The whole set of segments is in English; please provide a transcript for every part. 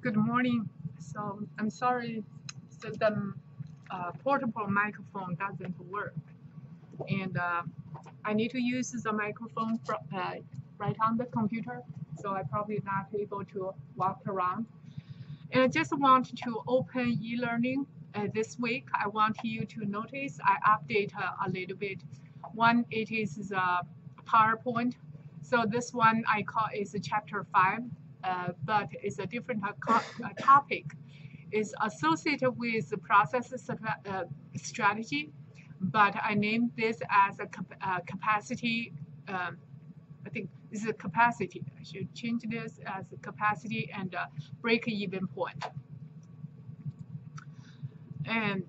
Good morning. So I'm sorry, so the portable microphone doesn't work, and I need to use the microphone right on the computer. So I'm probably not able to walk around. And I just want to open e-learning this week. I want you to notice I update a little bit. One, it is the PowerPoint. So this one I call is chapter 5. But it's a different topic. It's associated with the process strategy, but I named this as a capacity. I think this is a capacity. I should change this as a capacity and a break-even point. And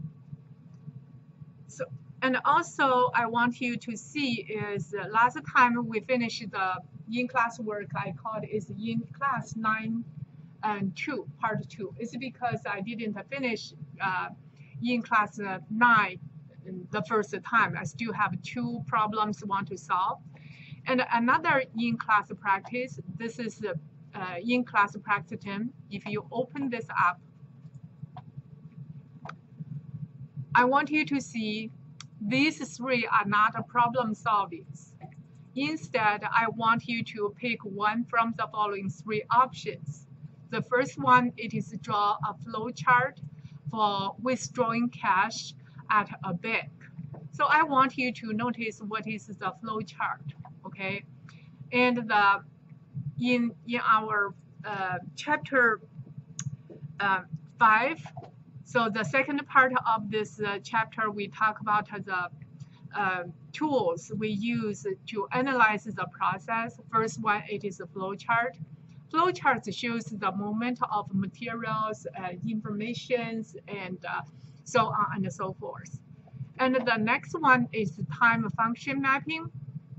also I want you to see is last time we finished the in-class work I called is in-class 9 and 2, part 2. It's because I didn't finish in-class 9 the first time. I still have 2 problems I want to solve. And another in-class practice, this is in-class practice 10. If you open this up, I want you to see these 3 are not problem solving. Instead, I want you to pick one from the following 3 options. The first one, it is draw a flow chart for withdrawing cash at a bank. So I want you to notice what is the flow chart, okay? And in our chapter 5, so the second part of this chapter, we talk about the tools we use to analyze the process. First one, it is a flow chart. Flow chart shows the movement of materials, informations, and so on and so forth. And the next one is time function mapping.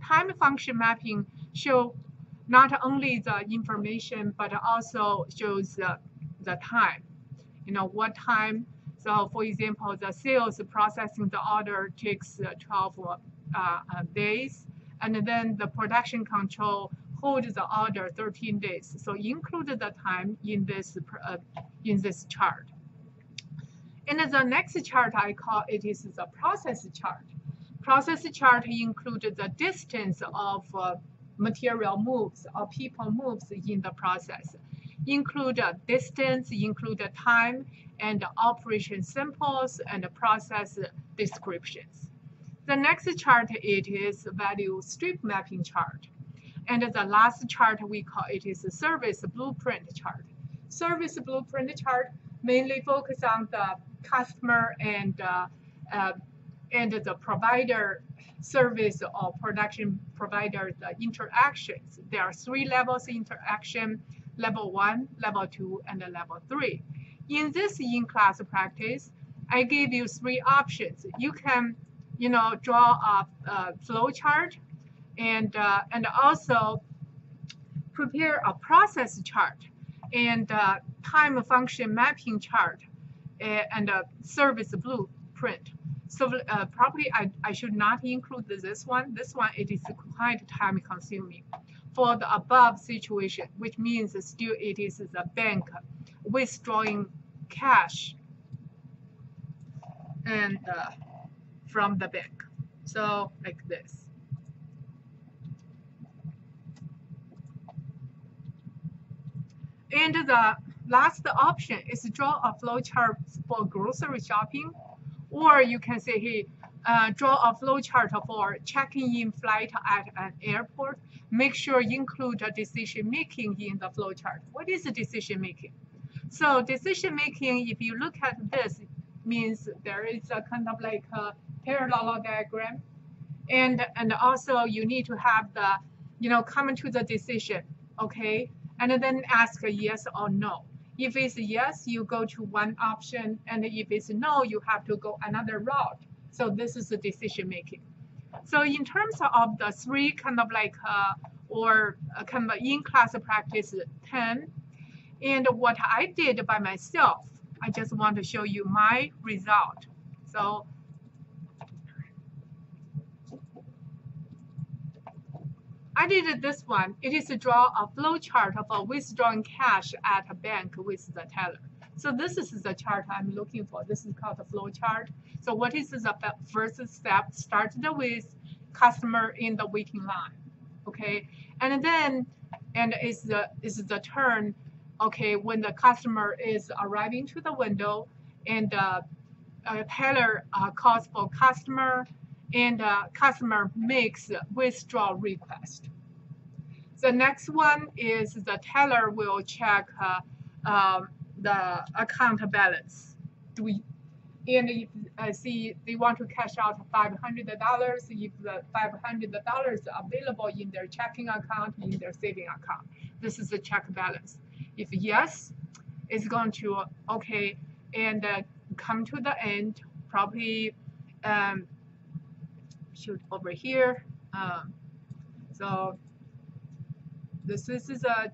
Time function mapping shows not only the information, but also shows the time. You know, what time. So for example, the sales processing the order takes 12 days, and then the production control holds the order 13 days. So include the time in this chart. And the next chart I call it is the process chart. Process chart includes the distance of material moves or people moves in the process. Include distance, include time, and operation samples and process descriptions. The next chart, it is value strip mapping chart. And the last chart we call it is a service blueprint chart. Service blueprint chart mainly focus on the customer and the provider service or production provider the interactions. There are 3 levels of interaction: level 1, level 2, and level 3. In this in-class practice, I gave you 3 options. You can, draw a flow chart and also prepare a process chart and time function mapping chart and a service blueprint. So probably I should not include this one. This one, it is quite time consuming for the above situation, which means still it is the bank withdrawing cash and from the bank. So like this. And the last option is draw a flow chart for grocery shopping, or you can say, hey, draw a flow chart for checking in flight at an airport. Make sure you include a decision making in the flow chart. What is decision making? So decision making, if you look at this, means there is a kind of like a parallel diagram, and also you need to have the, come to the decision, okay, and then ask a yes or no. If it's yes, you go to one option, and if it's no, you have to go another route. So this is the decision making. So in terms of the 3 kind of like or kind of in-class practice 10, and what I did by myself, I just want to show you my result. So I did this one. It is to draw a flow chart of withdrawing cash at a bank with the teller. So this is the chart I'm looking for. This is called the flow chart. So what is the first step? Started with customer in the waiting line, okay, and then is the turn, okay, when the customer is arriving to the window, and teller calls for customer, and customer makes withdrawal request. The next one is the teller will check the account balance. And if see they want to cash out $500, if the $500 is available in their checking account, in their saving account, this is the check balance. If yes, it's going to okay, and come to the end, probably shoot over here. So this is a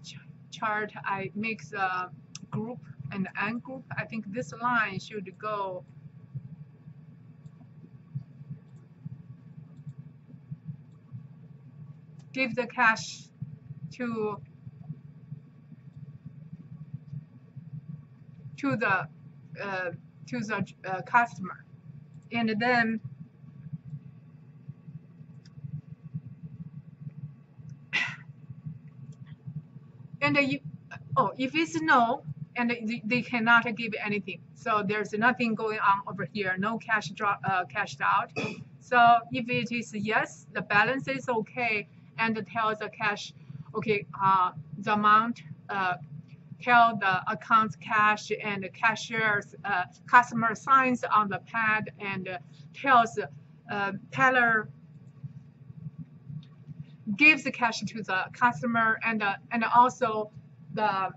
chart. I mix a group and end group. I think this line should go give the cash to the customer, and then if it's no, and they cannot give anything, so there's nothing going on over here, no cash cashed out. So if it is yes, the balance is okay, and tells the cash, okay, the amount, tell the account cash, and the cashier's customer signs on the pad and tells teller gives the cash to the customer, and also the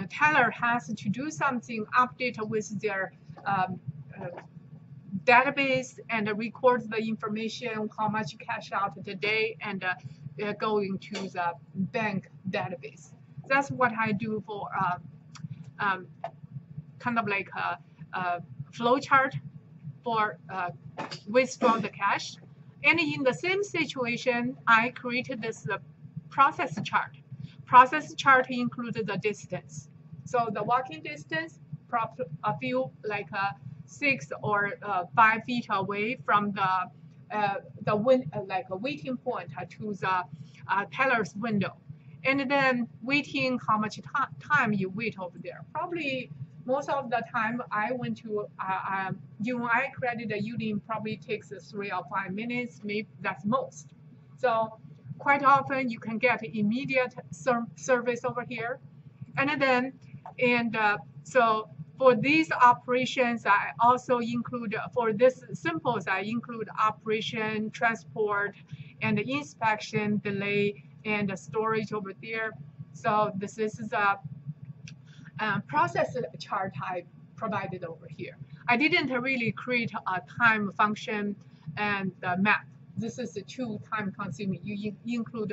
teller has to do something, update with their database and record the information, how much cash out today, and going to the bank database. That's what I do for kind of like a flow chart for withdraw the cash. And in the same situation, I created this process chart. Process chart includes the distance. So the walking distance, a few like 6 or 5 feet away from like a waiting point to the teller's window, and then waiting, how much time you wait over there. Probably most of the time I went to I created a unit, probably takes 3 or 5 minutes, maybe that's most. So quite often you can get immediate service over here, and then so for these operations, I also include, for this symbols, I include operation, transport, and inspection, delay, and storage over there. So this is a process chart I provided over here. I didn't really create a time function and map. This is too time consuming. You include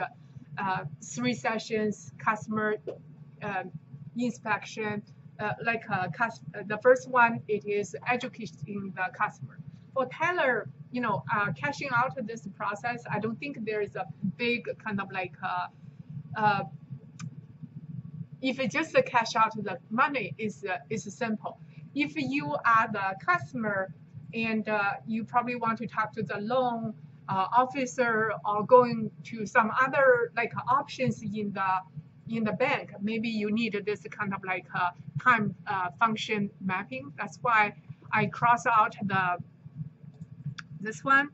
3 sessions, customer inspection, the first one, it is educating the customer. For teller, cashing out of this process, I don't think there is a big kind of like if it just cash out the money is simple. If you are the customer and you probably want to talk to the loan officer or going to some other like options in the bank, maybe you need this kind of like time function mapping. That's why I cross out this one.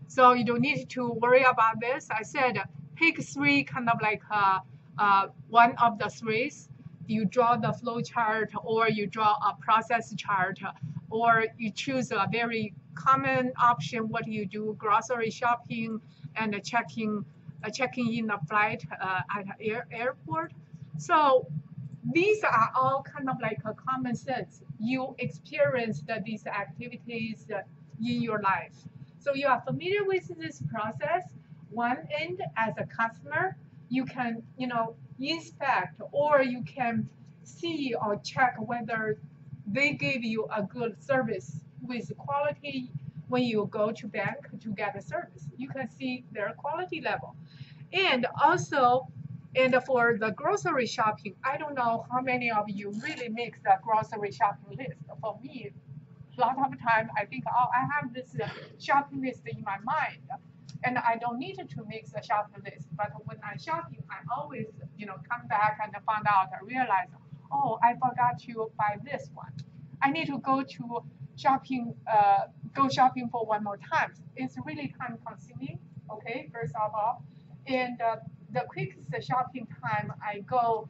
So you don't need to worry about this. I said pick 3 kind of like one of the 3s. You draw the flow chart, or you draw a process chart, or you choose a very common option. What do you do? Grocery shopping and checking in a flight at an airport. So these are all kind of like a common sense. You experienced these activities in your life. So you are familiar with this process. One end, as a customer, you can inspect, or you can see or check whether they give you a good service with quality. When you go to bank to get a service, you can see their quality level. And also, and for the grocery shopping, I don't know how many of you really make the grocery shopping list. For me, a lot of time I think, oh, I have this shopping list in my mind, and I don't need to make the shopping list. But when I'm shopping, I always, come back and find out, I realize, oh, I forgot to buy this one. I need to go shopping for one more time. It's really time consuming. Okay, first of all, and the quickest shopping time I go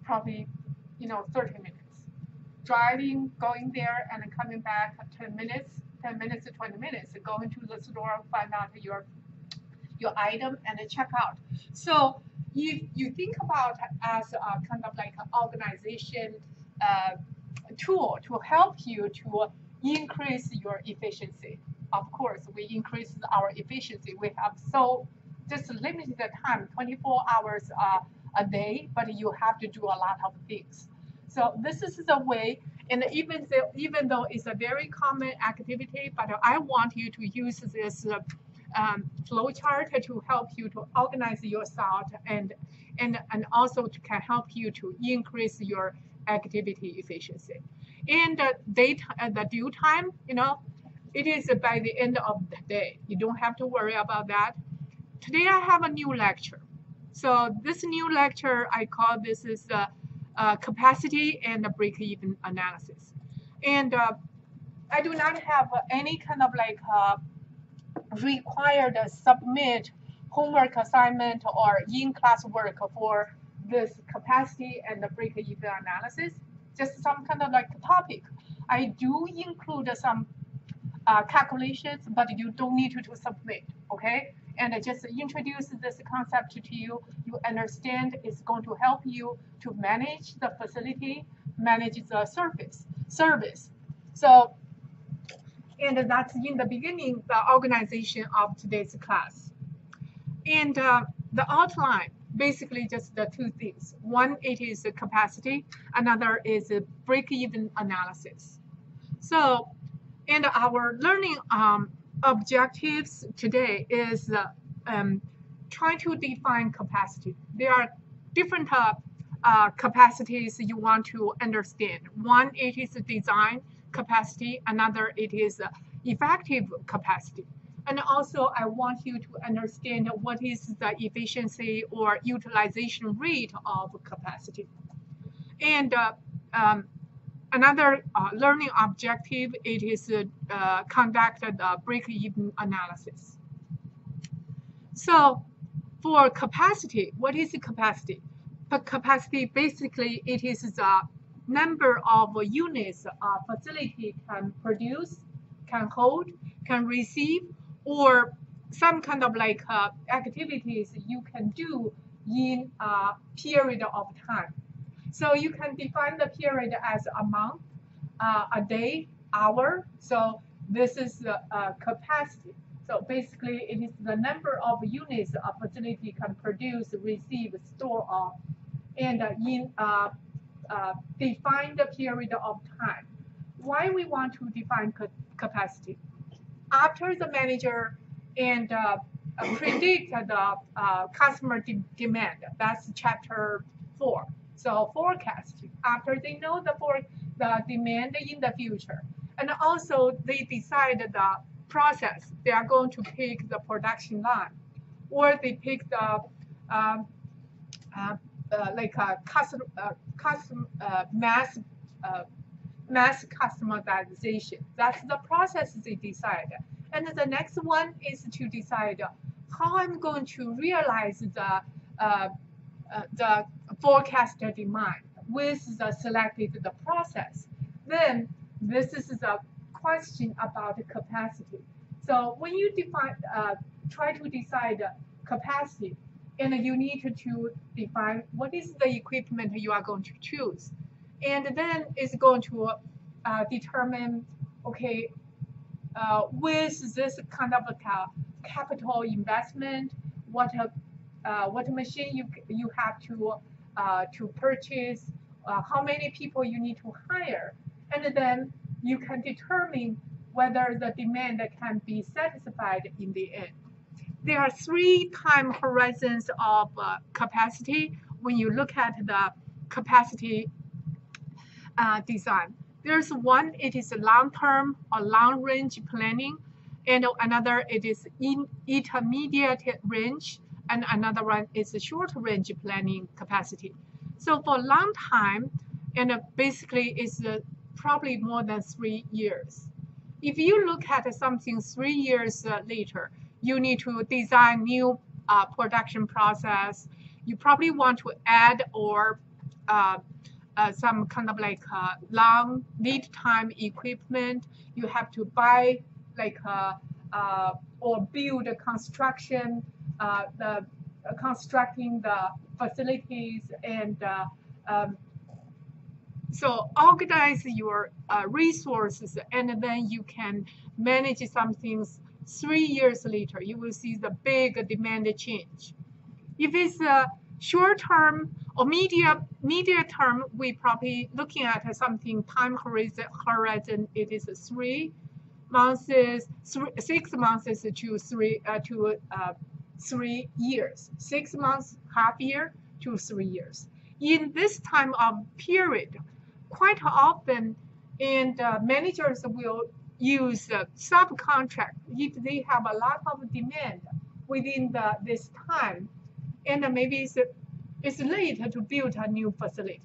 probably, 30 minutes driving, going there and coming back 10 minutes, 10 minutes to 20 minutes, going to the store, find out your item and check out. So if you think about as a kind of like an organization tool to help you to increase your efficiency. Of course, we increase our efficiency. We have so just limited time, 24 hours a day, but you have to do a lot of things. So this is the way, and even though it's a very common activity, but I want you to use this flow chart to help you to organize your thought and also can help you to increase your activity efficiency. And the due time, it is by the end of the day. You don't have to worry about that. Today I have a new lecture. So this new lecture, I call this is capacity and break-even analysis. And I do not have any kind of like required submit homework assignment or in-class work for this capacity and break-even analysis. Just some kind of like topic. I do include some calculations, but you don't need to submit, okay? And I just introduce this concept to you. You understand it's going to help you to manage the facility, manage the service. So, and that's in the beginning, the organization of today's class. And the outline, basically just the two things. One, it is capacity. Another is break-even analysis. So, and our learning objectives today is trying to define capacity. There are different capacities you want to understand. One, it is design capacity. Another, it is effective capacity. And also, I want you to understand what is the efficiency or utilization rate of capacity. And another learning objective, it is conduct the break-even analysis. So for capacity, what is capacity? Capacity, basically, it is the number of units a facility can produce, can hold, can receive, or some kind of like activities you can do in a period of time. So you can define the period as a month, a day, hour. So this is the capacity. So basically, it is the number of units a facility can produce, receive, store on, and define the period of time. Why we want to define capacity? After the manager and predict the customer demand, that's chapter 4. So forecasting, after they know the demand in the future. And also they decide the process. They are going to pick the production line, or they pick the like a mass customization. That's the process they decide. And the next one is to decide how I'm going to realize the forecasted demand with the selected the process. Then this is the question about capacity. So when you try to decide capacity, and you need to define what is the equipment you are going to choose, and then it's going to determine, okay, with this kind of a capital investment, what machine you have to purchase, how many people you need to hire, and then you can determine whether the demand can be satisfied in the end. there are 3 time horizons of capacity when you look at the capacity design. There's one, it is long-term or long-range planning, and another it is intermediate range, and another one is short-range planning capacity. So for long time, and basically it's probably more than 3 years. If you look at something 3 years later, you need to design new production process. You probably want to add or some kind of like long lead time equipment. You have to buy like or build a construction, constructing the facilities, and so organize your resources, and then you can manage some things. 3 years later, you will see the big demand change. If it's short term or media term, we probably looking at something time horizon. It is 3 months, 6 months to 3 years. 6 months, half year to 3 years. In this time of period, quite often, and managers will use subcontract if they have a lot of demand within this time, and maybe it's late to build a new facility.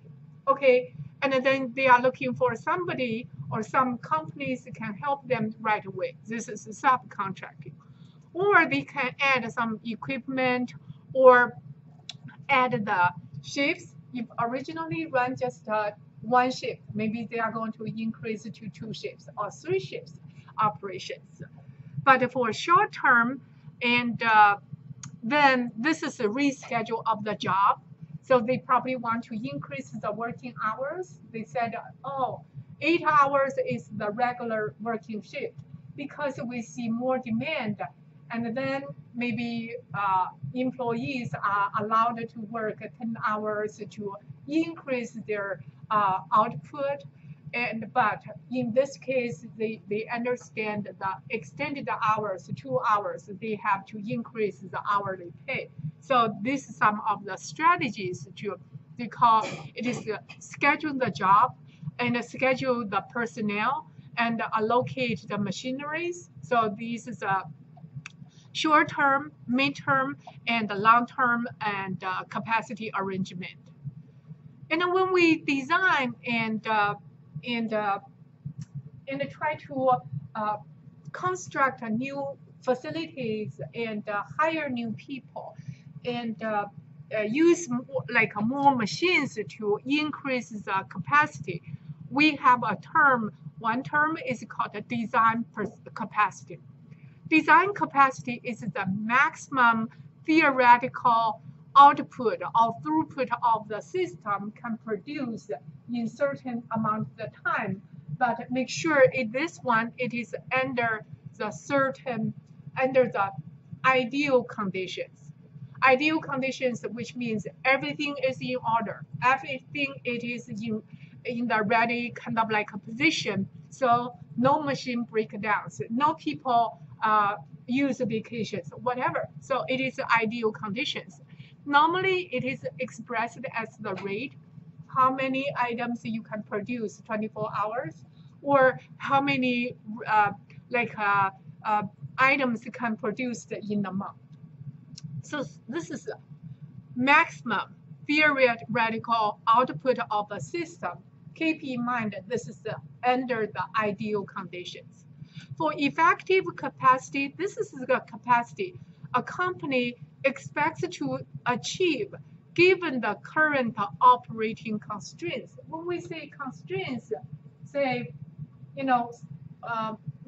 Okay, and then they are looking for somebody or some companies can help them right away. This is subcontracting. Or they can add some equipment or add the shifts. If originally run just 1 shift, maybe they are going to increase to 2 shifts or 3 shifts operations. But for short term, and then this is a reschedule of the job. So they probably want to increase the working hours. They said, oh, 8 hours is the regular working shift because we see more demand. And then maybe employees are allowed to work 10 hours to increase their output. But in this case, they understand the extended hours, 2 hours, they have to increase the hourly pay. So this is some of the strategies they call it is schedule the job and schedule the personnel and allocate the machineries. So this is a short-term, mid-term, and long-term and capacity arrangement. And when we design and try to construct new facilities and hire new people and use more machines to increase the capacity, we have a term. One term is called design capacity. Design capacity is the maximum theoretical output or throughput of the system can produce in certain amount of time, but make sure this one it is under the ideal conditions. Ideal conditions, which means everything is in order, everything it is in the ready kind of like a position. So no machine breakdowns, no people use vacations, whatever. So it is ideal conditions. Normally, it is expressed as the rate, how many items you can produce 24 hours, or how many items can produce in a month. So this is maximum theoretical output of a system. Keep in mind this is under the ideal conditions. For effective capacity, this is the capacity a company expects to achieve given the current operating constraints. When we say constraints, say,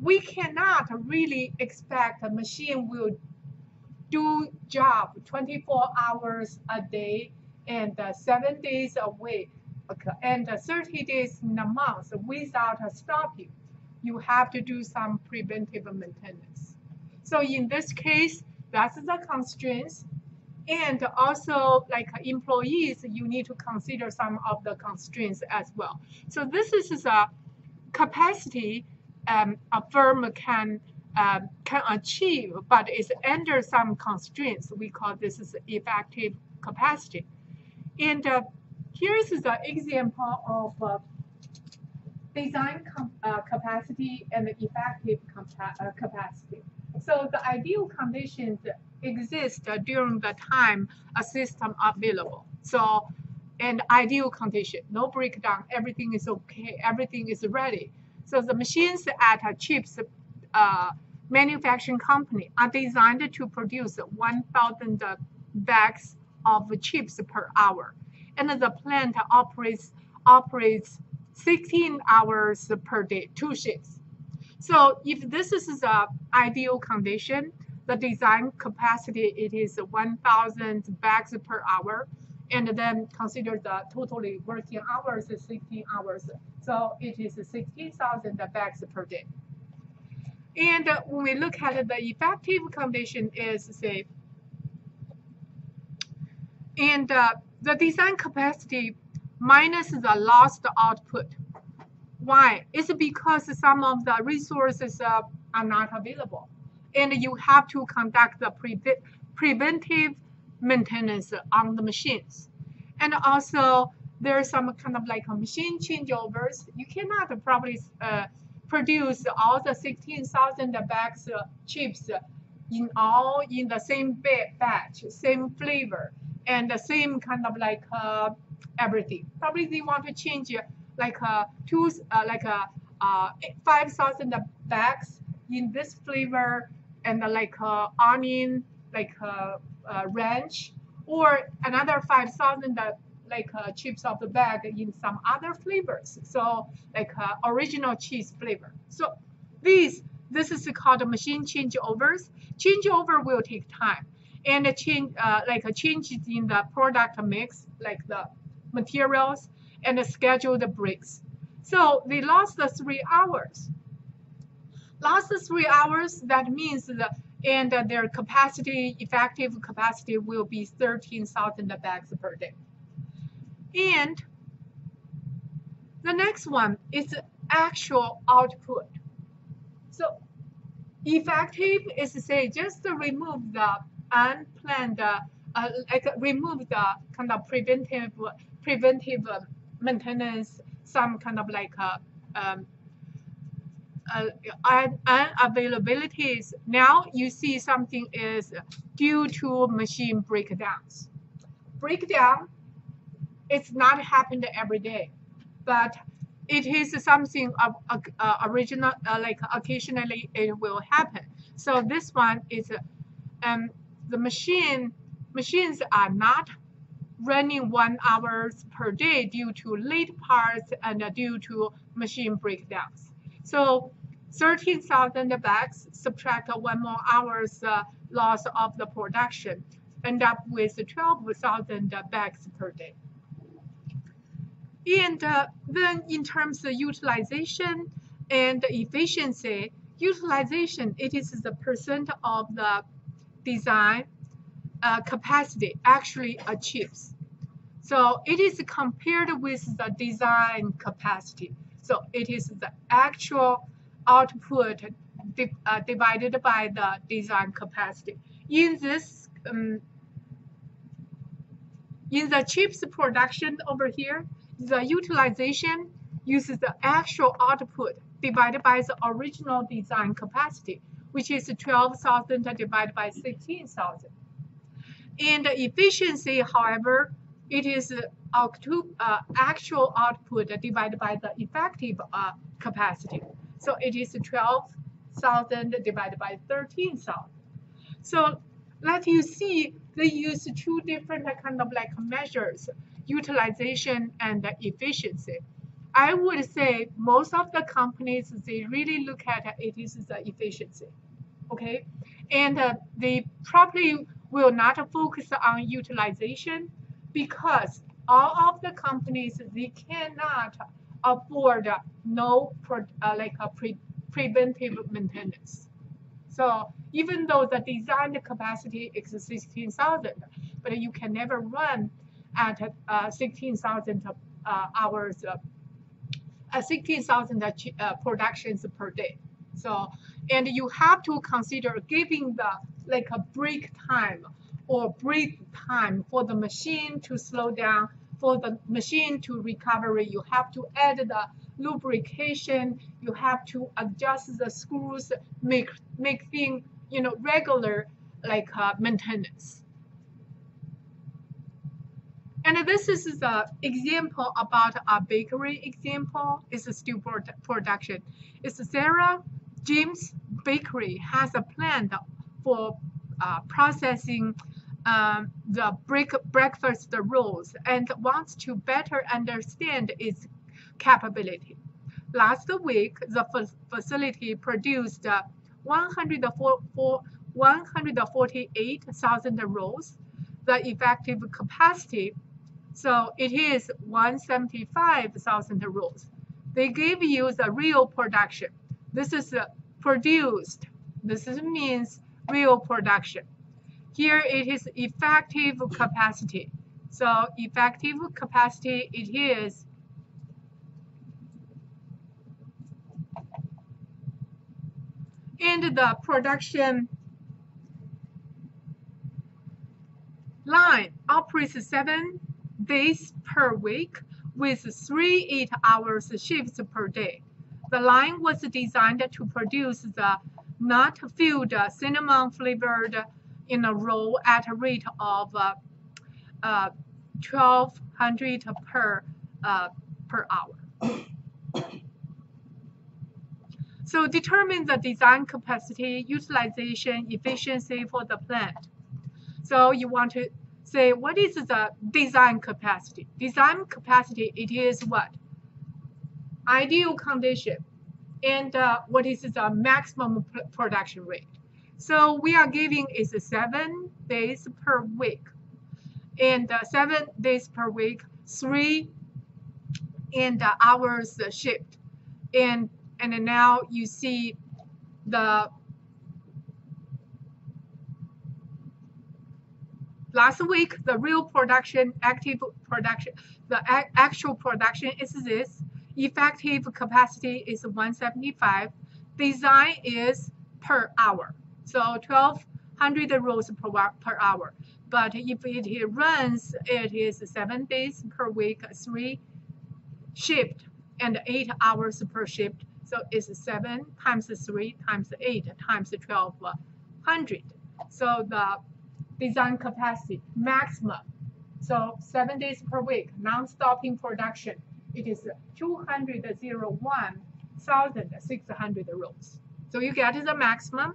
we cannot really expect a machine will do job 24 hours a day and 7 days a week and 30 days in a month without stopping. You have to do some preventive maintenance. So in this case, that's the constraints. And also, like employees, you need to consider some of the constraints as well. So this is a capacity a firm can can achieve, but is under some constraints. We call this is effective capacity. And here's the example of design capacity and effective capacity. So the ideal conditions exist during the time a system available. So an ideal condition, no breakdown, everything is okay, everything is ready. So the machines at a chips manufacturing company are designed to produce 1,000 bags of chips per hour. And the plant operates 16 hours per day, 2 shifts. So if this is the ideal condition, the design capacity, it is 1,000 bags per hour. And then consider the totally working hours is 16 hours. So it is 16,000 bags per day. And when we look at the effective condition is, say, and the design capacity minus the lost output. Why? It's because some of the resources are not available. And you have to conduct the preventive maintenance on the machines. And also, there's some kind of like a machine changeovers. You cannot probably produce all the 16,000 bags chips in the same batch, same flavor, and the same kind of like everything. Probably they want to change like 5,000 bags in this flavor and like onion, like ranch, or another 5,000 like chips of the bag in some other flavors. So like original cheese flavor. So this is called machine changeovers. Changeover will take time, and changes in the product mix, like the materials and the scheduled breaks. So they lost the 3 hours. Lost the 3 hours, that means their capacity, effective capacity will be 13,000 bags per day. And the next one is actual output. So effective is to say just to remove the unplanned, remove the kind of preventive maintenance, some kind of like unavailabilities. Now you see something is due to machine breakdowns. Breakdown, it's not happened every day, but it is something original, like occasionally it will happen. So this one is the machines are not running 1 hour per day due to late parts and due to machine breakdowns. So 13,000 bags subtract 1 more hour's loss of the production, end up with 12,000 bags per day. And then in terms of utilization and efficiency, utilization, it is the percent of the design capacity actually achieves. So it is compared with the design capacity. So it is the actual output divided by the design capacity. In this, in the chips production over here, the utilization uses the actual output divided by the original design capacity, which is 12,000 divided by 16,000. And the efficiency, however, it is actual output divided by the effective capacity. So it is 12,000 divided by 13,000. So let you see they use 2 different kind of like measures, utilization and efficiency. I would say most of the companies, they really look at it is the efficiency, okay? And they probably will not focus on utilization because all of the companies, they cannot afford preventive maintenance. So even though the designed capacity is 16,000, but you can never run at 16,000 hours, 16,000 productions per day. So And you have to consider giving the like a break time or break time for the machine to slow down, for the machine to recover. You have to add the lubrication, you have to adjust the screws, make things, regular like maintenance. And this is the example about a bakery example. It's a steel production. It's Sarah James Bakery has a plant for processing the breakfast rolls and wants to better understand its capability. Last week, the facility produced 148,000 rolls. The effective capacity, so it is 175,000 rolls. They gave you the real production. This is produced. This means real production. Here it is effective capacity. So effective capacity, it is and the production line operates 7 days per week with 3 8-hour shifts per day. The line was designed to produce the nut-filled cinnamon flavored in a roll at a rate of 1,200 per hour. So determine the design capacity, utilization, efficiency for the plant. So you want to say, what is the design capacity? Design capacity, it is what? Ideal condition. And what is the maximum production rate? So we are giving is 7 days per week. And 7 days per week, 3 hours shift. And now you see the last week, the real production, active production, the actual production is this. Effective capacity is 175. Design is per hour. So 1,200 rolls per hour. But if it runs, it is 7 days per week, 3 shift, and 8 hours per shift. So it's 7 times 3 times 8 times 1,200. So the design capacity maximum. So 7 days per week, non-stopping production. It is 201,600 rolls. So you get the maximum,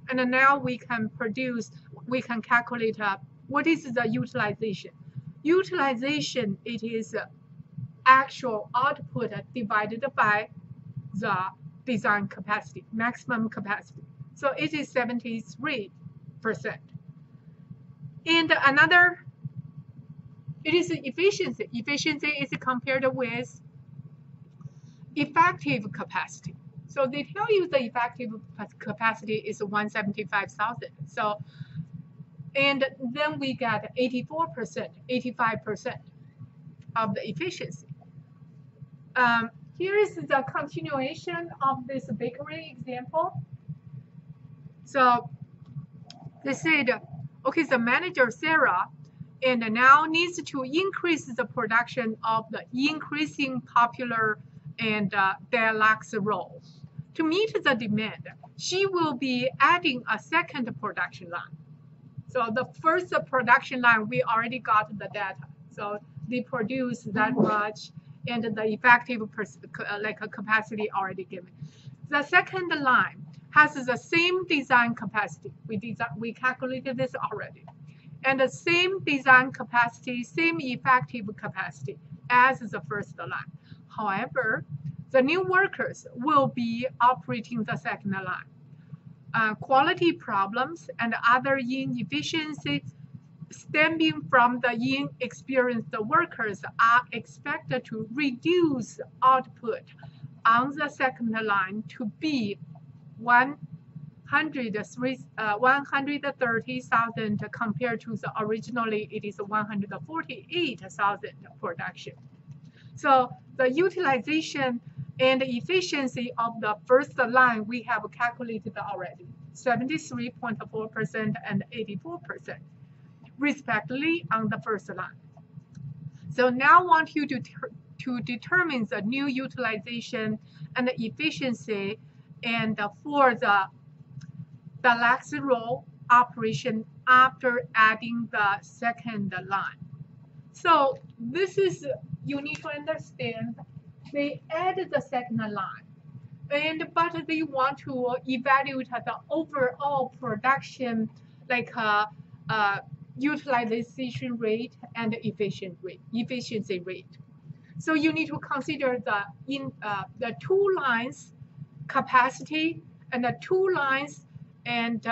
and now we can calculate what is the utilization. Utilization, it is actual output divided by the design capacity, maximum capacity. So it is 73%. And another, it is efficiency. Efficiency is compared with effective capacity. So they tell you the effective capacity is 175,000. So, and then we get 84%, 85% of the efficiency. Here is the continuation of this bakery example. So they said, okay, the manager, Sarah, and now needs to increase the production of the increasing popular and deluxe roll. To meet the demand, she will be adding a second production line. So the first production line, we already got the data. So they produce that much, and the effective capacity already given. The second line has the same design capacity. We calculated this already. And the same design capacity, same effective capacity as the first line. However, the new workers will be operating the second line. Quality problems and other inefficiencies stemming from the inexperienced workers are expected to reduce output on the second line to be 130,000 compared to the originally it is 148,000 production. So the utilization And the efficiency of the first line we have calculated already, 73.4% and 84%, respectively on the first line. So now I want you to determine the new utilization and the efficiency and for the last row operation after adding the second line. So this is, you need to understand, they added the second line, but they want to evaluate the overall production, like utilization rate and efficiency rate. So you need to consider the two lines capacity and the two lines and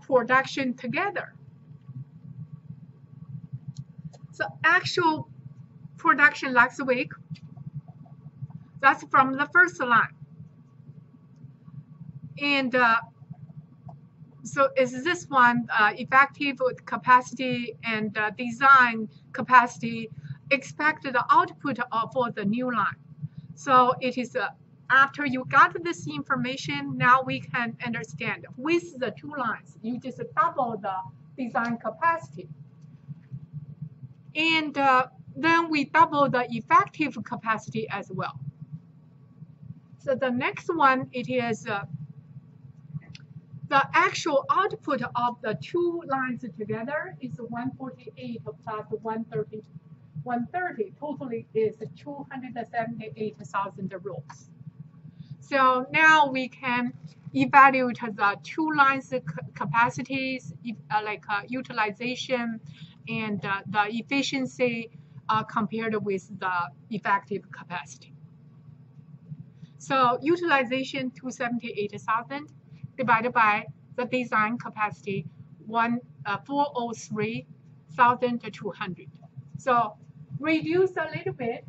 production together. So actual production last week, that's from the first line. And so is this one effective capacity and design capacity expected output for the new line. So it is after you got this information, now we can understand with the two lines, you just double the design capacity. And then we double the effective capacity as well. So the next one, it is the actual output of the two lines together is 148 plus 130. 130 totally is 278,000 rolls. So now we can evaluate the two lines capacities, like utilization and the efficiency compared with the effective capacity. So utilization 278,000 divided by the design capacity 403,200. So reduce a little bit.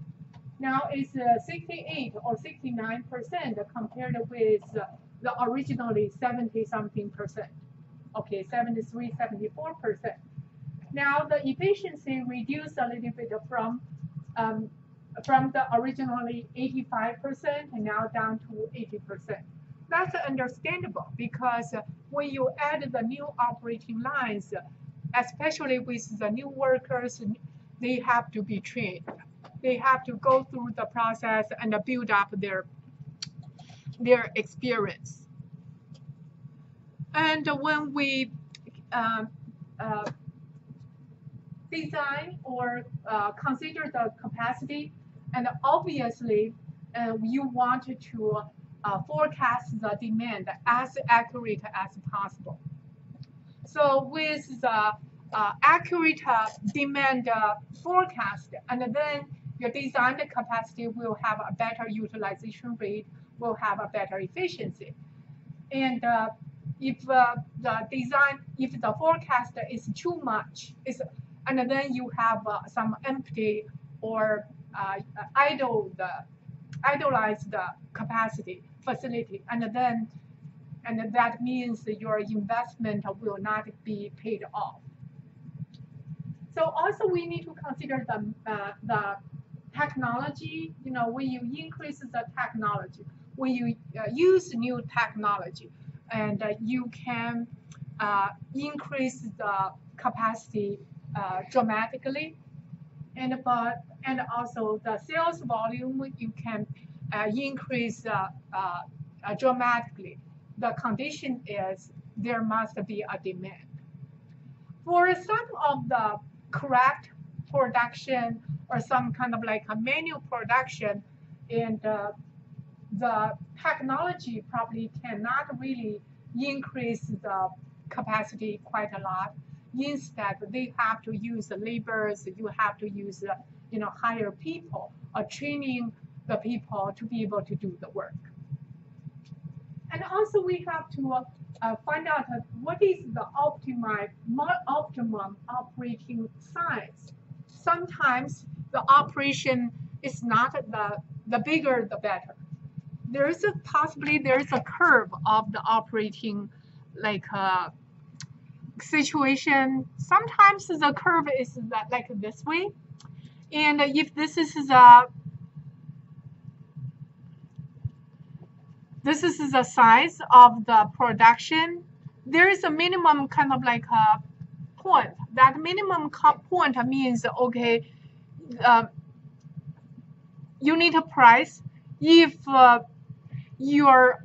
Now it's 68 or 69% compared with the originally 70-something%. Okay, 73, 74%. Now the efficiency reduced a little bit from the originally 85% and now down to 80%. That's understandable because when you add the new operating lines, especially with the new workers, they have to be trained. They have to go through the process and build up their experience. And when we design or consider the capacity, and obviously you want to forecast the demand as accurate as possible. So with the accurate demand forecast, and then your designed capacity will have a better utilization rate, will have a better efficiency. And if the forecast is too much, and then you have some empty or idolized capacity facility, and that means your investment will not be paid off. So also we need to consider the technology. You know, when you increase the technology, when you use new technology, and you can increase the capacity dramatically, and also the sales volume you can increase dramatically. The condition is there must be a demand. For some of the correct production or some kind of like a manual production, and the technology probably cannot really increase the capacity quite a lot. Instead, they have to use the laborers. You have to use hire people or training the people to be able to do the work. And also we have to find out what is the optimum operating size. Sometimes the operation is not the bigger the better. There's a curve of the operating situation. Sometimes the curve is like this way, and if this is this is the size of the production. There is a minimum kind of like a point. That minimum point means, okay, unit price. If you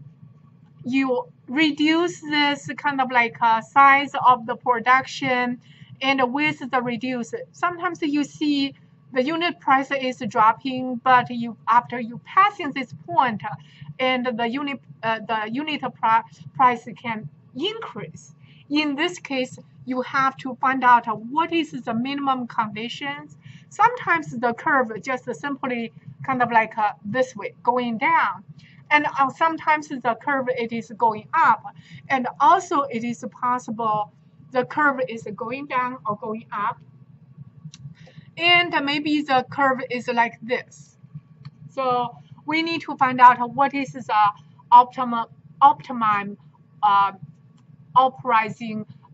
reduce this kind of like size of the production, and with the reduce, sometimes you see the unit price is dropping, but after you passing this point, and the unit price can increase. In this case, you have to find out what is the minimum conditions. Sometimes the curve just simply kind of like this way, going down. And sometimes the curve it is going up. And also it is possible the curve is going down or going up. And maybe the curve is like this. So we need to find out what is the optimum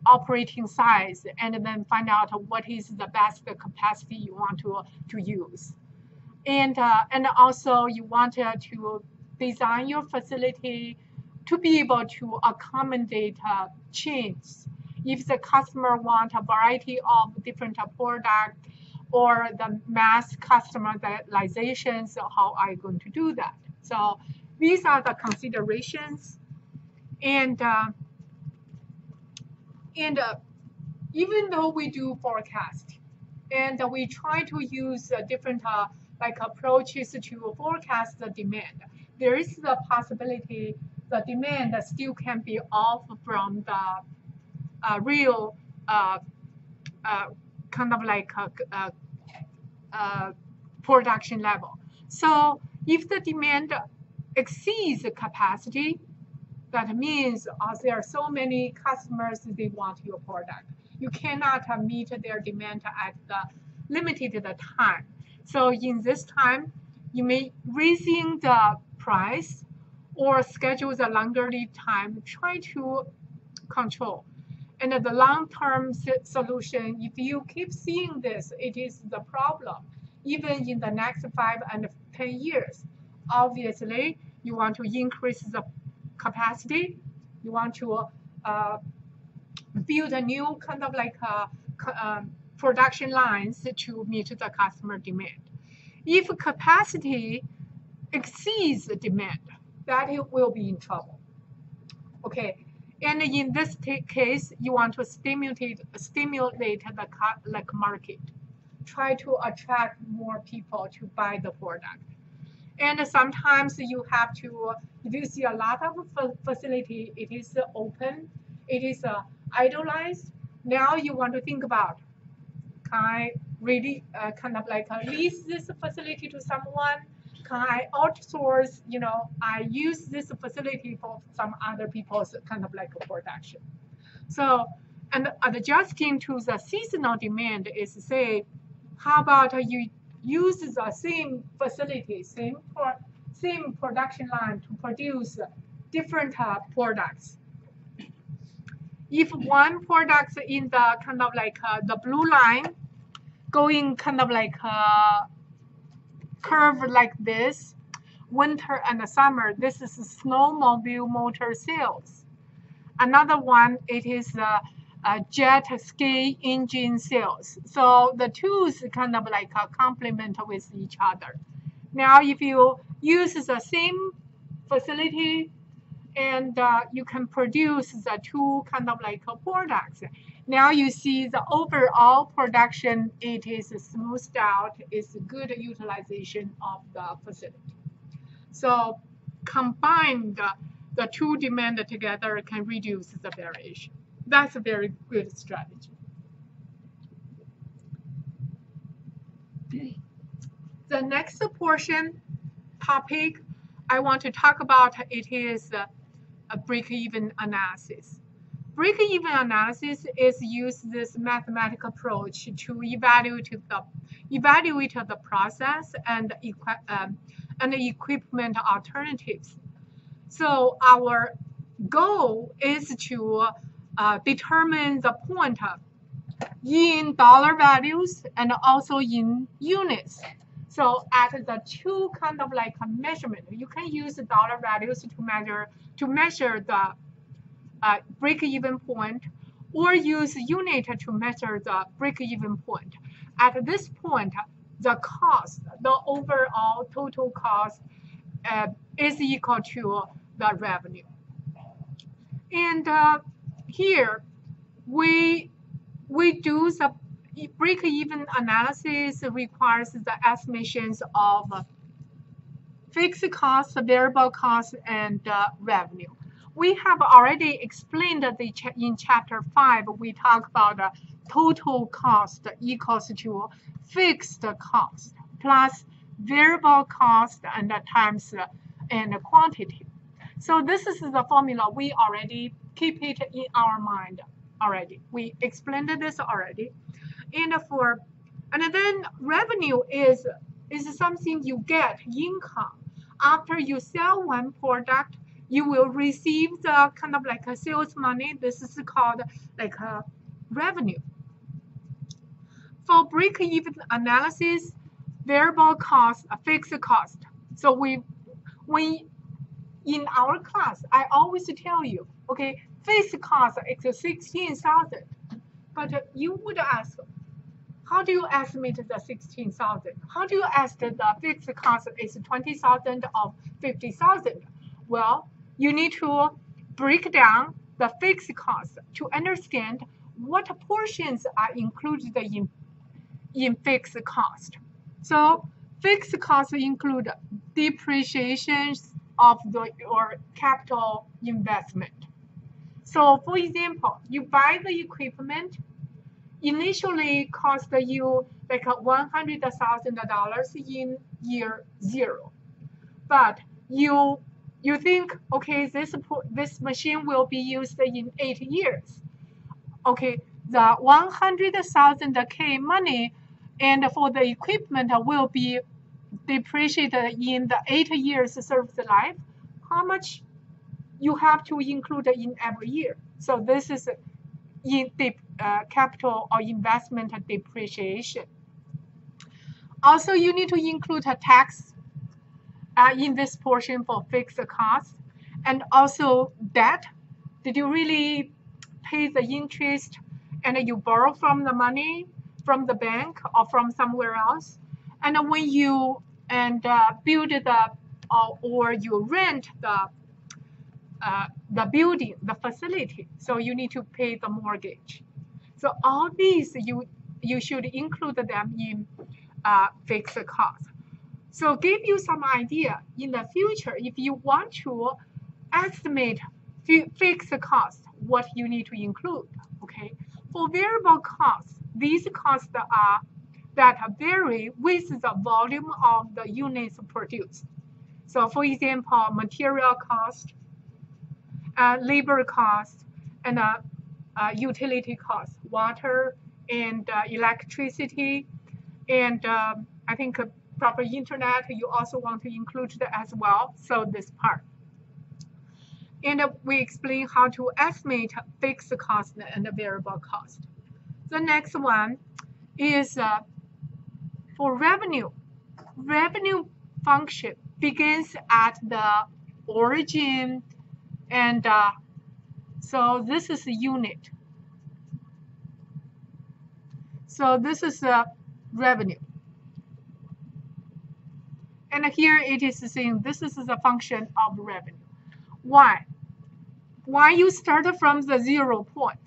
operating size, and then find out what is the best capacity you want to use. And also you want to design your facility to be able to accommodate change. If the customer want a variety of different products, or the mass customization, so how are you going to do that? So these are the considerations. And even though we do forecast, and we try to use different like approaches to forecast the demand, there is the possibility the demand still can be off from the real kind of like production level. So if the demand exceeds the capacity, that means there are so many customers they want your product. You cannot meet their demand at the limited time. So in this time, you may raising the price or schedule the longer lead time, try to control. And the long-term solution, if you keep seeing this, it is the problem. Even in the next 5 and 10 years, obviously, you want to increase the capacity. You want to build a new kind of like production lines to meet the customer demand. If capacity exceeds the demand, that it will be in trouble. Okay, and in this case, you want to stimulate the market, try to attract more people to buy the product. And sometimes you have to, if you see a lot of facility, it is open, it is idolized. Now you want to think about, can I really kind of like lease this facility to someone? Can I outsource, I use this facility for some other people's kind of like a production. So, and adjusting to the seasonal demand is say, how about you use the same facility, same production line to produce different products. If one product in the kind of like the blue line going kind of like curve like this, winter and summer, this is snowmobile motor sales. Another one, it is jet ski engine sales. So the two kind of like complement with each other. Now, if you use the same facility and you can produce the two kind of like products, now you see the overall production, it is smoothed out, it's good utilization of the facility. So combine the two demand together can reduce the variation. That's a very good strategy. The next portion topic I want to talk about, it is a break-even analysis. Break-even analysis is use this mathematical approach to evaluate the process and equipment alternatives. So our goal is to determine the point in dollar values and also in units. So at the two kind of like a measurement, you can use dollar values to measure the break-even point, or use unit to measure the break-even point. At this point, the cost, the overall total cost, is equal to the revenue. And here we do the break-even analysis requires the estimations of fixed costs, variable costs, and revenue. We have already explained in chapter 5, we talk about total cost equals to fixed cost plus variable cost and times and quantity. So this is the formula. We already keep it in our mind already. We explained this already. And then revenue is something you get, income. After you sell one product, you will receive the kind of like a sales money. This is called like a revenue. For break-even analysis, variable cost, fixed cost. So in our class, I always tell you, okay, fixed cost is 16,000. But you would ask, how do you estimate the 16,000? How do you estimate the fixed cost is 20,000 or 50,000? Well, you need to break down the fixed cost to understand what portions are included in fixed cost. So fixed costs include depreciations of your capital investment. So for example, you buy the equipment, initially cost you like $100,000 in year 0. But you think, okay, this machine will be used in 8 years. Okay, the 100,000 K money and for the equipment will be depreciated in the 8 years service life. How much you have to include in every year? So this is in the capital or investment depreciation. Also, you need to include a tax in this portion for fixed costs, and also debt. Did you really pay the interest and you borrow from the money from the bank or from somewhere else? And when you build the or you rent the building, the facility, so you need to pay the mortgage. So all these you should include them in fixed cost. So give you some idea in the future if you want to estimate fixed cost, what you need to include. Okay, for variable costs, these costs are that vary with the volume of the units produced. So for example, material cost, labor cost, and utility costs, water and electricity, and I think proper internet, you also want to include that as well. So this part. And we explain how to estimate fixed cost and variable cost. The next one is for revenue. Revenue function begins at the origin, and so this is a unit. So this is revenue. And here it is saying this is the function of revenue. Why? Why you start from the 0 point,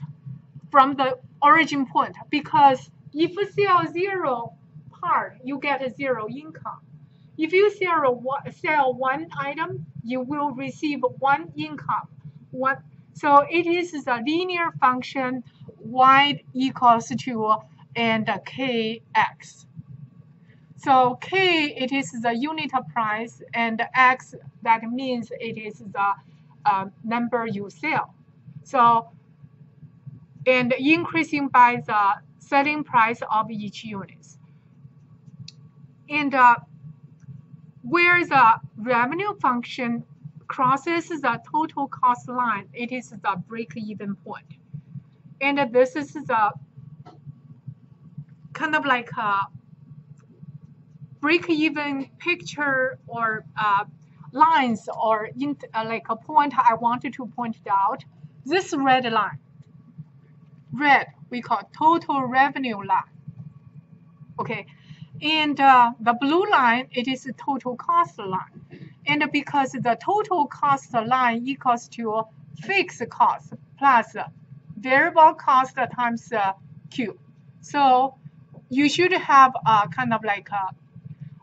from the origin point? Because if you sell 0 part, you get a 0 income. If you sell one item, you will receive 1 income. So it is the linear function y equals to and kx. So k, it is the unit price, and x, that means it is the number you sell. So, and increasing by the selling price of each unit. And where the revenue function crosses the total cost line, it is the break-even point. And this is the kind of like break-even picture or lines or like a point I wanted to point out. This red line, red, we call total revenue line. Okay, and the blue line, it is the total cost line. And because the total cost line equals to fixed cost plus variable cost times Q. So you should have a kind of like a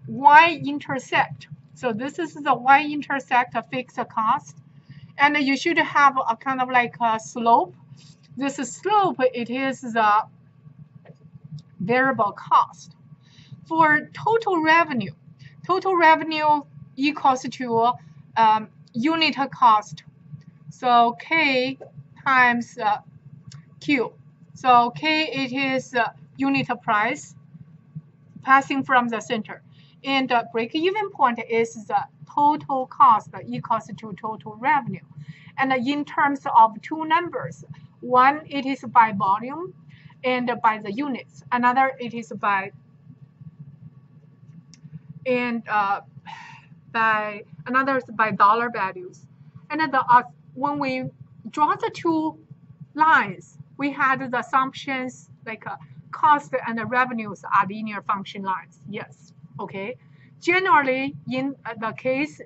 y-intercept. So this is the y-intercept fixed cost. And you should have a kind of like a slope. This slope, it is the variable cost. For total revenue equals to unit cost. So K times Q. So K, it is unit price passing from the center. And the break-even point is the total cost equals to total revenue. And in terms of two numbers, one, it is by volume and by the units. Another, it is by another is by dollar values. And when we draw the two lines, we had the assumptions like cost and the revenues are linear function lines. Yes, okay. Generally, in the case,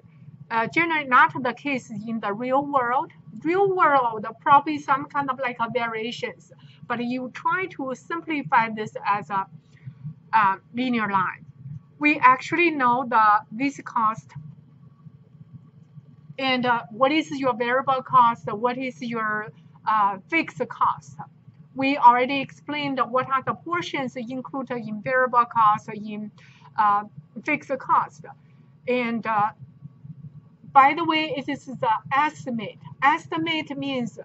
generally not the case in the real world. Real world, probably some kind of like variations, but you try to simplify this as a linear line. We actually know this cost and what is your variable cost, what is your fixed cost. We already explained what are the portions included in variable cost, in fixed cost. And by the way, it is the estimate. Estimate means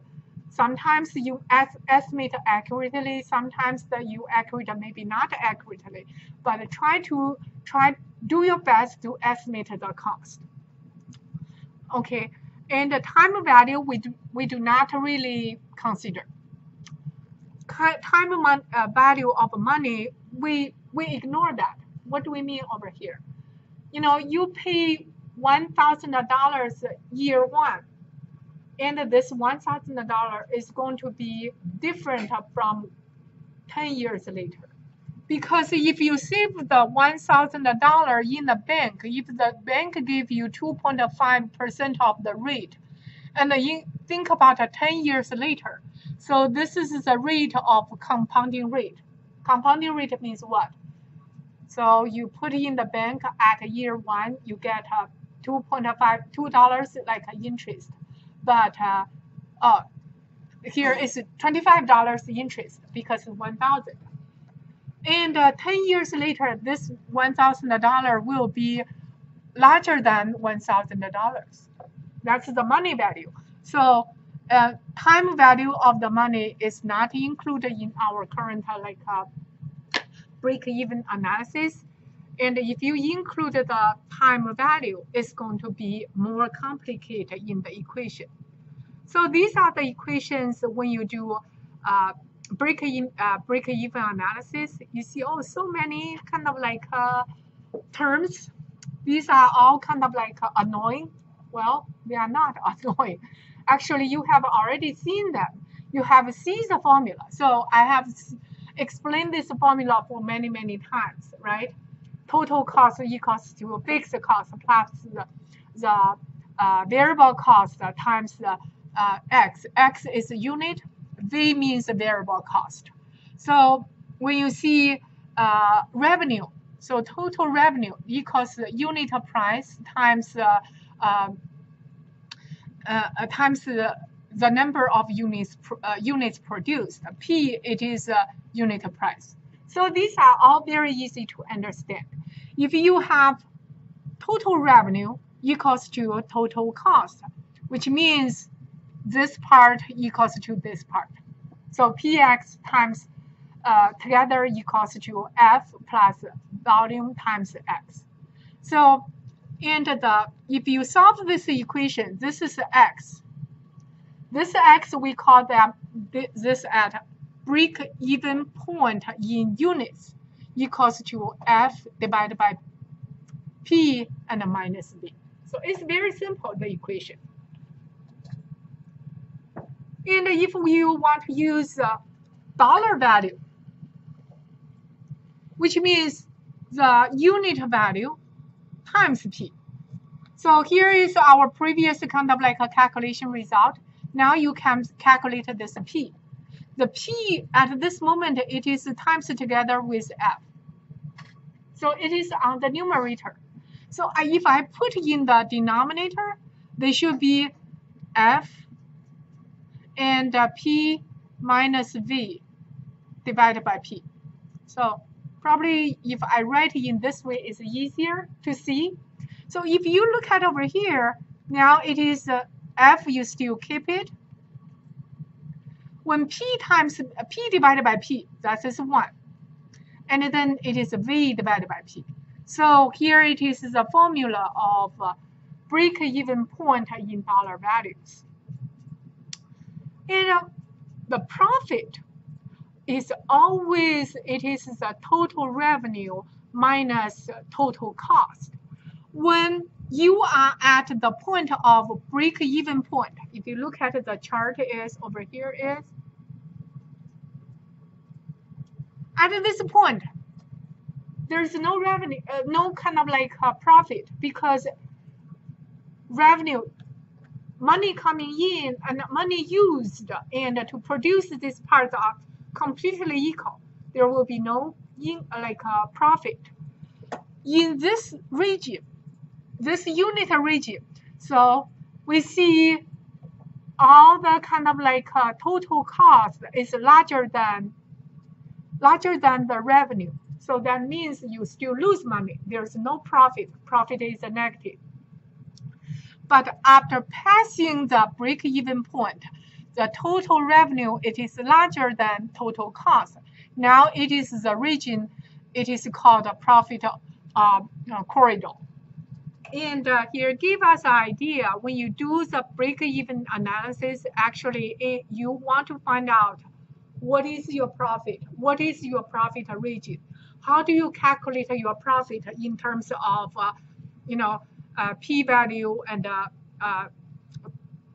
sometimes you estimate accurately, sometimes you accurate maybe not accurately, but do your best to estimate the cost. Okay, and the time value we do not really consider. Time value of money, we ignore that. What do we mean over here? You know, you pay $1,000 year one, and this $1,000 is going to be different from 10 years later. Because if you save the $1,000 in the bank, if the bank gives you 2.5% of the rate, and you think about 10 years later, so this is the rate of compounding rate. Compounding rate means what? So you put in the bank at year one, you get $2 like interest, but here is $25 interest because 1,000. And 10 years later, this $1,000 will be larger than $1,000. That's the money value. So time value of the money is not included in our current break-even analysis. And if you include the time value, it's going to be more complicated in the equation. So these are the equations when you do break-even analysis. You see, oh, so many kind of like terms. These are all kind of like annoying. Well, they are not annoying. Actually, you have already seen them. You have seen the formula. So I have explained this formula for many, many times, right? Total cost equals to fixed cost plus the variable cost times the x. X is a unit. V means variable cost. So when you see revenue, so total revenue equals the unit price times the number of units produced. P, it is unit price. So these are all very easy to understand. If you have total revenue equals to total cost, which means this part equals to this part. So Px times together equals to F plus volume times X. So if you solve this equation, this is X. This X, we call that this at break-even point in units equals to F divided by P and minus V. So it's very simple, the equation. And if you want to use dollar value, which means the unit value times P. So here is our previous kind of like a calculation result. Now you can calculate this P. The P at this moment, it is times together with F. So it is on the numerator. So if I put in the denominator, they should be F and P minus V divided by P. So probably if I write in this way, it's easier to see. So if you look at over here, now it is F, you still keep it. When P divided by P, that is 1. And then it is V divided by P. So here it is the formula of break-even point in dollar values. And the profit is always, it is the total revenue minus total cost. When you are at the point of break-even point, if you look at the chart is over here is, at this point, there's no revenue, no kind of like profit, because revenue, money coming in and money used, and to produce these parts are completely equal. There will be no profit in this region, this unit region. So we see all the kind of like total cost is larger than the revenue. So that means you still lose money. There's no profit. Profit is a negative. But after passing the break-even point, the total revenue, it is larger than total cost. Now it is the region, it is called a profit corridor. And here give us an idea, when you do the break-even analysis, actually you want to find out what is your profit, what is your profit region. How do you calculate your profit in terms of, p-value and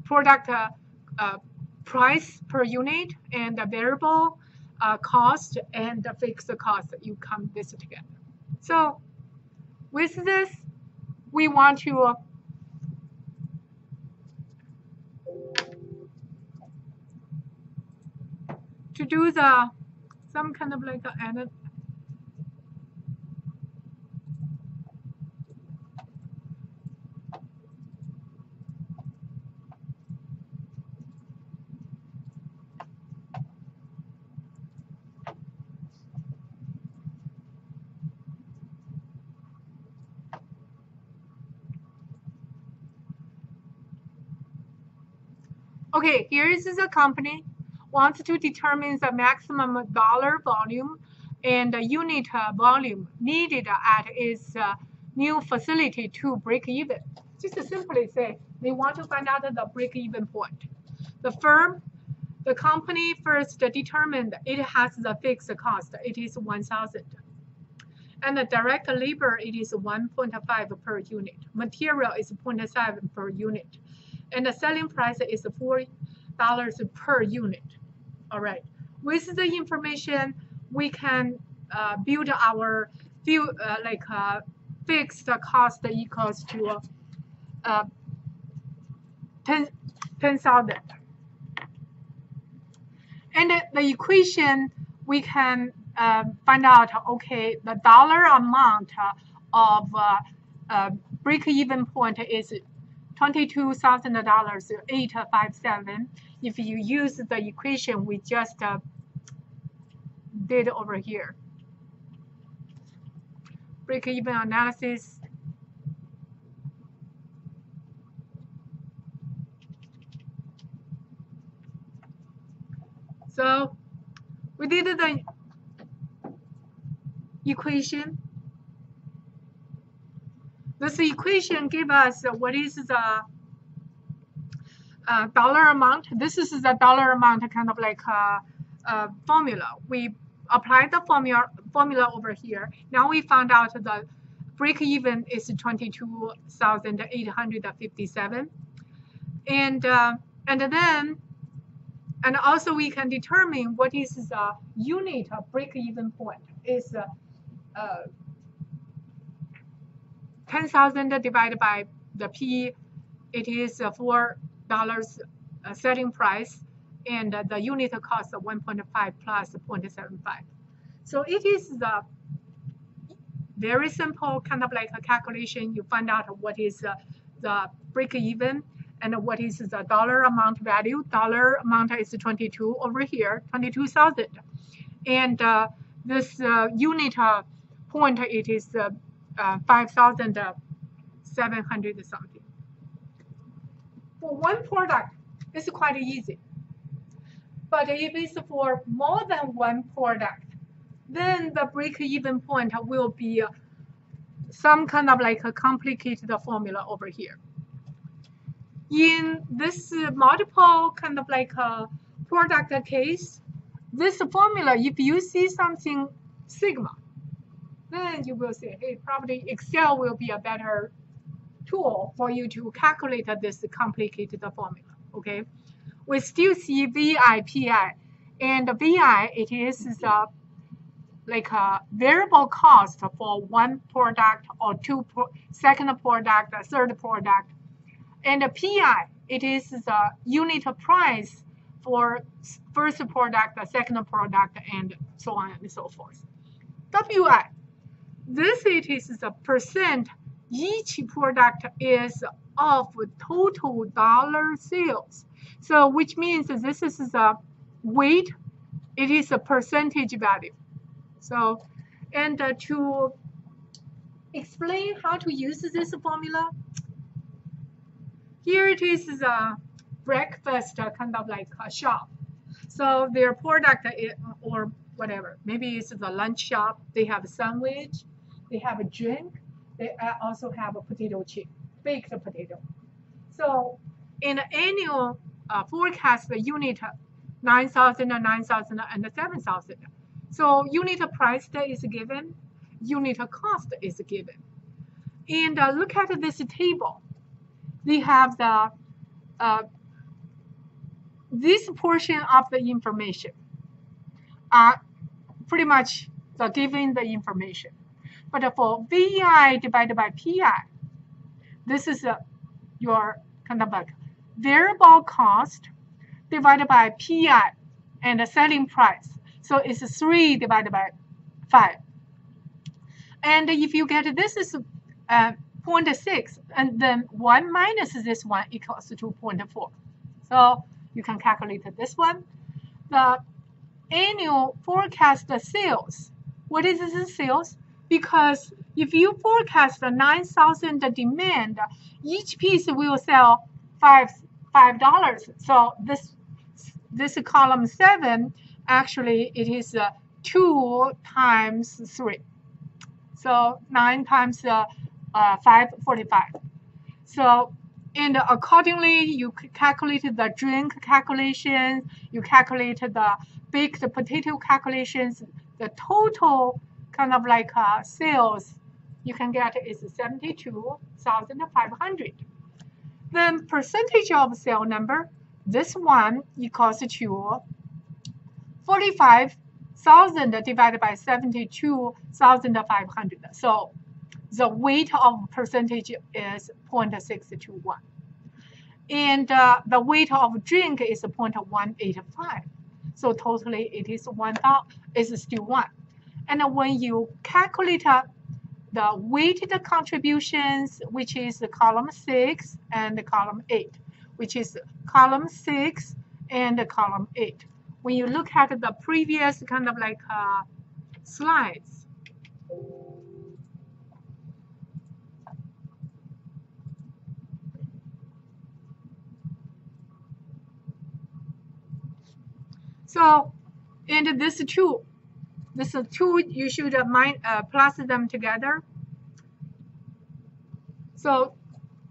product price per unit and variable cost and fixed cost? You come this together. So with this, we want to do some kind of like an okay, here is the company wants to determine the maximum dollar volume and unit volume needed at its new facility to break even. Just simply say they want to find out the break-even point. The company first determined it has the fixed cost. It is 1,000. And the direct labor, it is 1.5 per unit. Material is 0.7 per unit. And the selling price is $4 per unit. All right. With the information, we can build our fixed cost equals to 10,000. And the equation, we can find out, okay, the dollar amount of break-even point is $22,000, 857. If you use the equation we just did over here, break-even analysis. So we did the equation. This equation gives us what is the dollar amount. This is the dollar amount kind of like formula. We applied the formula over here. Now we found out the break even is 22,857, and also we can determine what is the unit break even point is 10,000 divided by the P. It is $4 selling price, and the unit cost 1.5 plus 0.75. So it is the very simple kind of like a calculation. You find out what is the break even and what is the dollar amount value. Dollar amount is 22 over here, 22,000. And this unit point, it is 5,700 something. For one product, it's quite easy. But if it's for more than one product, then the break-even point will be some kind of like a complicated formula over here. In this multiple kind of like a product case, this formula, if you see something sigma, then you will say, hey, probably Excel will be a better tool for you to calculate this complicated formula, okay? We still see VI, PI, and VI, it is like a variable cost for one product or second product, third product. And the PI, it is the unit price for first product, second product, and so on and so forth. WI, this it is the percent each product is of total dollar sales. So which means this is the weight, it is a percentage value. So, and to explain how to use this formula, here it is the breakfast kind of like a shop. So their product or whatever, maybe it's the lunch shop, they have a sandwich, they have a drink, they also have a potato chip, baked potato. So in the annual forecast, the unit 9,000, 9,000, and 7,000. So unit price is given, unit cost is given. And look at this table. They have the this portion of the information are pretty much the given the information. But for VI divided by PI, this is your kind of like variable cost divided by PI and the selling price. So it's 3 divided by 5. And if you get this is 0.6, and then 1 minus this one equals to 0.4. So you can calculate this one. The annual forecast sales. What is this sales? Because if you forecast the 9,000 demand, each piece will sell $5. So this column 7, actually it is 2 times 3. So 9 times 5, 45. So, and accordingly, you calculate the drink calculations, you calculate the baked potato calculations, the total kind of like sales you can get is 72,500. Then percentage of sale number, this one equals to 45,000 divided by 72,500. So the weight of percentage is 0.621. And the weight of drink is 0.185. So totally it is still 1. And when you calculate the weighted contributions, which is column 6 and column 8, which is column 6 and column 8. When you look at the previous kind of like slides, so, and this two, you should plus them together. So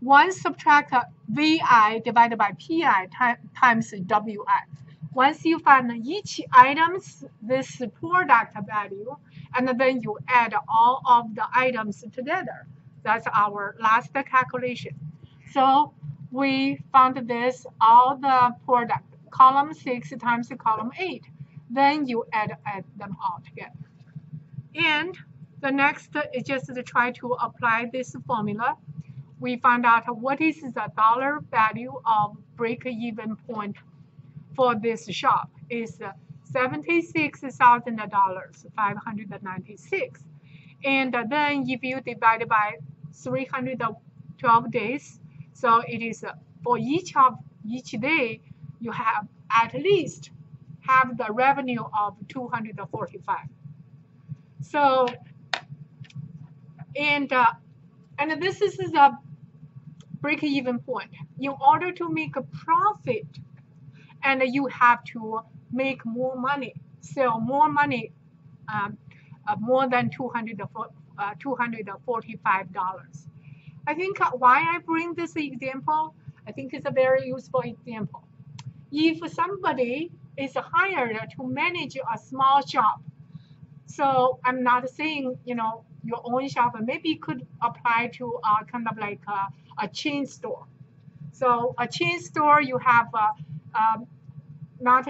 1 subtract VI divided by PI times WI. Once you find each item's this product value, and then you add all of the items together. That's our last calculation. So we found this, all the product, column 6 times column 8. Then you add them all together. And the next is just to try to apply this formula. We found out what is the dollar value of break-even point for this shop is $76,000, 596. And then if you divide by 312 days, so it is for each day, you have at least have the revenue of 245. So, and this is the break-even point. In order to make a profit, and you have to make more money, sell more money, more than $245. I think why I bring this example, I think it's a very useful example. If somebody is hired to manage a small shop, so I'm not saying, your own shop, maybe could apply to kind of like a chain store. So a chain store, you have not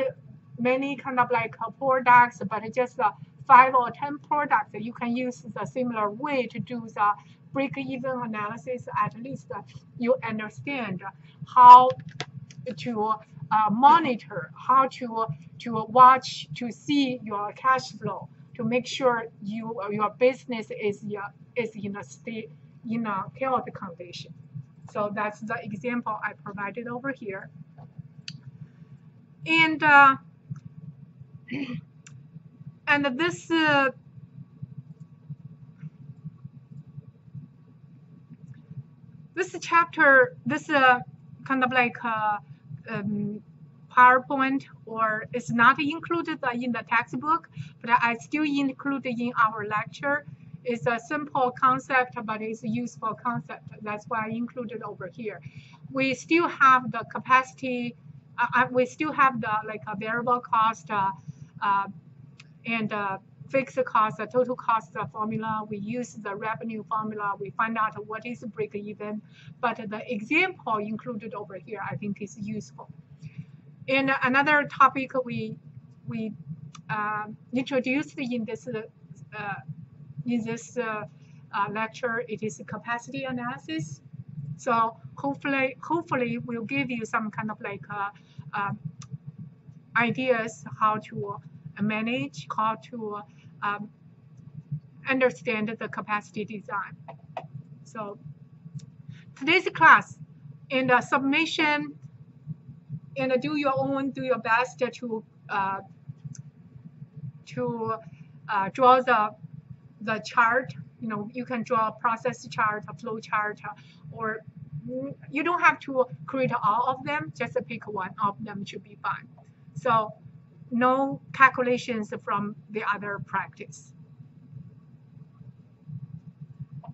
many kind of like products, but just 5 or 10 products. You can use the similar way to do the break-even analysis. At least you understand how to monitor, how to watch, to see your cash flow, to make sure your business is in a healthy condition. So that's the example I provided over here. And this this chapter, this kind of like PowerPoint, or it's not included in the textbook, but I still include in our lecture. It's a simple concept, but it's a useful concept. That's why I included over here. We still have the capacity. We still have the like a variable cost and fixed cost, the total cost formula. We use the revenue formula. We find out what is break even. But the example included over here, I think, is useful. And another topic we introduced in this lecture, it is capacity analysis. So hopefully we'll give you some kind of like ideas how to manage, how to understand the capacity design. So today's class in the submission, and do your best to draw the chart. You can draw a process chart, a flow chart, or you don't have to create all of them. Just pick one of them should be fine. So no calculations from the other practice.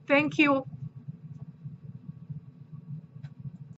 Thank you.